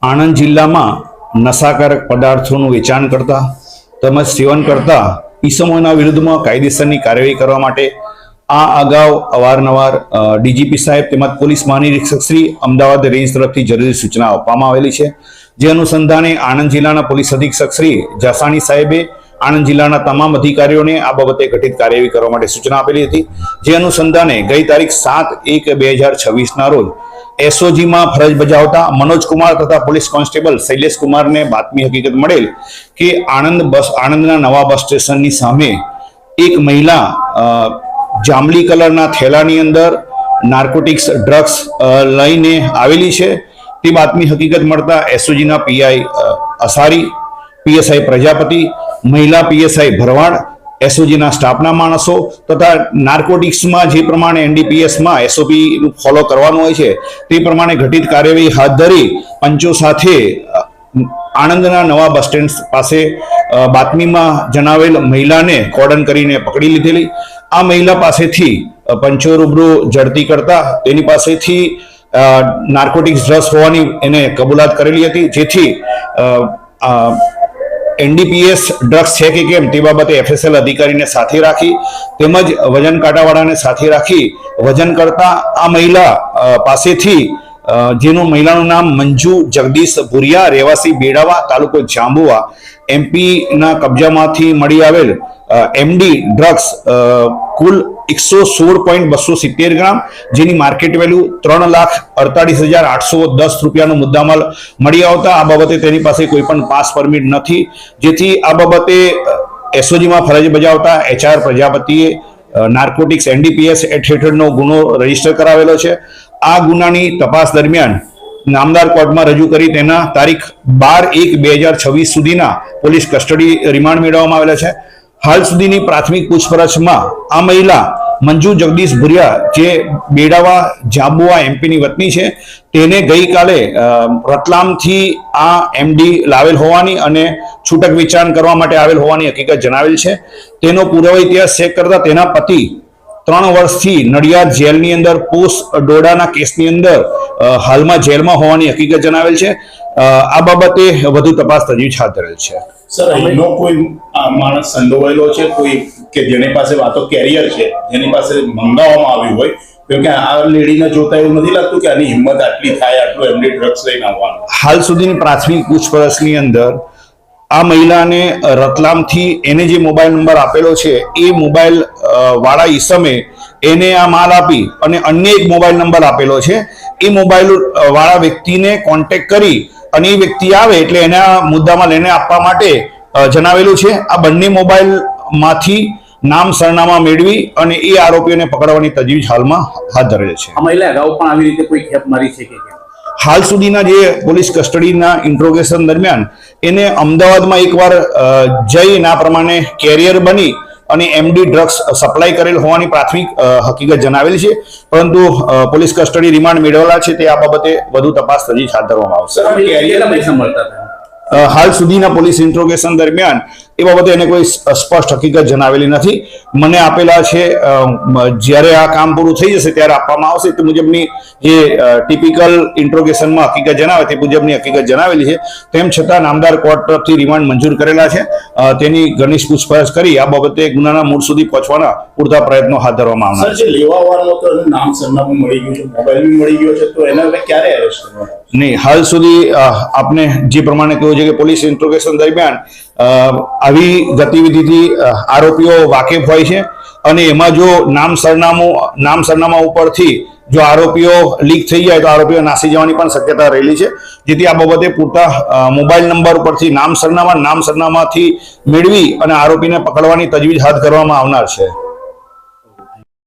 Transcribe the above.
આણંદ જિલ્લામાં નશાકારક પદાર્થોનું વેચાણ કરતા તેમજ સેવન કરતા ઈસમોના વિરુદ્ધમાં કાયદેસરની કાર્યવાહી કરવા માટે આ અગાઉ અવારનવાર ડીજીપી સાહેબ તેમજ પોલીસ મહાનિરીક્ષક શ્રી અમદાવાદ રેન્જ તરફથી જરૂરી સૂચના આપવામાં આવેલી છે. જે અનુસંધાને આણંદ જિલ્લાના પોલીસ અધિક્ષક શ્રી જાસાણી સાહેબે આણંદ જિલ્લાના તમામ અધિકારીઓને આ બાબતે ઘટિત કાર્યવાહી કરવા માટે સૂચના આપેલી હતી. જે અનુસંધાને ગઈ તારીખ 7/1/2026 રોજ એસઓજીમાં ફરજ બજાવતા મનોજકુમાર તથા પોલીસ કોન્સ્ટેબલ શૈલેષકુમારને બાતમી હકીકત મળેલ કે આણંદના નવા બસ સ્ટેશનની સામે એક મહિલા જાંબલી કલરના થેલાની અંદર નાર્કોટિક્સ ડ્રગ્સ લઈને આવેલી છે. તે બાતમી હકીકત મળતા એસઓજીના પીઆઈ અસારી, પીએસઆઈ પ્રજાપતિ, મહિલા પીએસઆઈ ભરવાડ, એસઓજીના સ્ટાફના માણસો તથા નાર્કોટિક્સમાં જે પ્રમાણે એનડીપીએસમાં એસઓપી ફોલો કરવાનું હોય છે તે પ્રમાણે ઘટિત કાર્યવાહી હાથ ધરી પંચો સાથે આણંદના નવા બસ સ્ટેન્ડ પાસે બાતમીમાં જણાવેલ મહિલાને કોર્ડન કરીને પકડી લીધેલી. આ મહિલા પાસેથી પંચો રૂબરૂ ઝડપી કરતા તેની પાસેથી નાર્કોટિક્સ ડ્રગ્સ હોવાની એને કબૂલાત કરેલી હતી. જેથી એનડીપીએસ ડ્રગ્સ છે કે કેમ તે બાબતે એફએસએલ અધિકારીને સાથે રાખી તેમજ વજન કાંટાવાળાને સાથે રાખી વજન કરતા આ મહિલા પાસેથી જેનું મહિલાનું નામ મંજુ જગદીશ ભુરિયા, રહેવાસી બેડાવા, તાલુકો જાંબુવા, એમપીના કબજામાંથી મળી આવેલ એમડી ડ્રગ્સ કુલ 116.270 ગ્રામ, જેની માર્કેટ વેલ્યુ 3,48,810 રૂપિયાનો મુદ્દામાલ મળી આવતા આ બાબતે તેની પાસે કોઈ પણ પાસ પરમિટ નથી. જેથી આ બાબતે એસઓજીમાં ફરજ બજાવતા HR પ્રજાપતિએ નાર્કોટિક્સ એનડીપીએસ એક્ટ હેઠળનો ગુનો રજીસ્ટર કરાવેલો છે. આ ગુનાની તપાસ દરમિયાન નામદાર કોર્ટમાં રજૂ કરી તેના તારીખ 12/1/2026 સુધીના પોલીસ કસ્ટડી રિમાન્ડ મેળવવામાં આવેલા છે. હાલ સુધીની પ્રાથમિક પૂછપરછમાં આ મહિલા મંજુ જગદીશ ભુરિયા જે બેડાવા જાંબુવા એમપીની વતની છે તેને ગઈકાલે રતલામથી આ એમડી લાવેલ હોવાની અને છૂટક વેચાણ કરવા માટે આવેલ હોવાની હકીકત જણાવેલ છે. તેનો પુરાવો ઇતિહાસ ચેક કરતા તેના પતિ 3 વર્ષથી નડિયાદ જેલની અંદર પોસ્ટ ડોડાના કેસની અંદર હાલમાં જેલમાં હોવાની હકીકત જણાવેલ છે. આ બાબતે વધુ તપાસ તજવીજ હાથ ધરેલ છે. સર, એનો કોઈ માણસ સંડોવાયેલો છે કોઈ કે જેની પાસે વાતો કેરિયર છે, જેની પાસે મંગાવવામાં આવ્યું હોય? કેમ કે આ લેડીને જોતા એવું નથી લાગતું કે આની હિંમત આટલી થાય આટલું એમડી ડ્રગ્સ લઈને આવવાનું. હાલ સુધીની પ્રાથમિક પૂછપરછની અંદર આ મહિલાને રતલામથી એને જે મોબાઈલ નંબર આપેલો છે એ મોબાઈલ વાળા ઈસમે એને આ માલ આપી અને અન્ય એક મોબાઈલ નંબર આપેલો છે. એ મોબાઈલ વાળા વ્યક્તિને કોન્ટેક્ટ કરી અને એ વ્યક્તિ આવે એટલે એના મુદ્દામાં લઈને આપવા માટે જણાવેલું છે. આ બંને મોબાઈલમાંથી નામ સરનામા મેળવી અને એ આરોપીઓને પકડવાની તજવીજ હાલમાં હાથ ધરેલ છે. આ મહિલા અગાઉ પણ આવી રીતે કોઈ ખેપ મારી છે કે હાલ સુધીના જે પોલીસ કસ્ટડીના ઇન્ટ્રોગેશન દરમિયાન એને અમદાવાદમાં એકવાર જઈને આ પ્રમાણે કેરિયર બની અને એમડી ડ્રગ્સ સપ્લાય કરેલ હોવાની પ્રાથમિક હકીકત જણાવેલી છે. પરંતુ પોલીસ કસ્ટડી રિમાન્ડ મેળવેલા છે તે આ બાબતે વધુ તપાસ તજવીજ હાથ ધરવામાં આવશે. કેટલા પૈસા મળતા હતા? હાલ સુધીના પોલીસ ઇન્ટ્રોગેશન દરમિયાન એ બાબતે એને કોઈ સ્પષ્ટ હકીકત જણાવેલી નથી. મને આપેલા છે જ્યારે આ કામ પૂરું થઈ જશે ત્યારે આપવામાં આવશે તે મુજબની જે ટિપિકલ ઇન્ટ્રોગેશનમાં હકીકત જણાવે તે મુજબની હકીકત જણાવેલી છે. તેમ છતાં નામદાર કોર્ટ તરફથી રિમાન્ડ મંજૂર કરેલા છે. તેની ઘનિષ્ઠ પૂછપરછ કરી આ બાબતે ગુનાના મૂળ સુધી પહોંચવાના પૂરતા પ્રયત્નો હાથ ધરવામાં આવશે. સર, જે લેવાવાળો તો નામ સરનામું મળી ગયું છે, મોબાઈલ બી મળી ગયો છે, તો એને હવે ક્યારે એરેસ્ટ કરવાનો? નહીં, હાલ સુધી આપને જે પ્રમાણે કહ્યું છે કે પોલીસ ઇન્ટ્રોગેશન દરમિયાન આવી ગતિવિધિથી આરોપીઓ વાકેફ હોય છે અને એમાં જો નામ સરનામા ઉપરથી જો આરોપીઓ લીક થઈ જાય તો આરોપીઓ નાસી જવાની પણ શક્યતા રહેલી છે. જેથી આ બાબતે પૂરતા મોબાઈલ નંબર ઉપરથી નામ સરનામાથી મેળવી અને આરોપીને પકડવાની તજવીજ હાથ ધરવામાં આવનાર છે.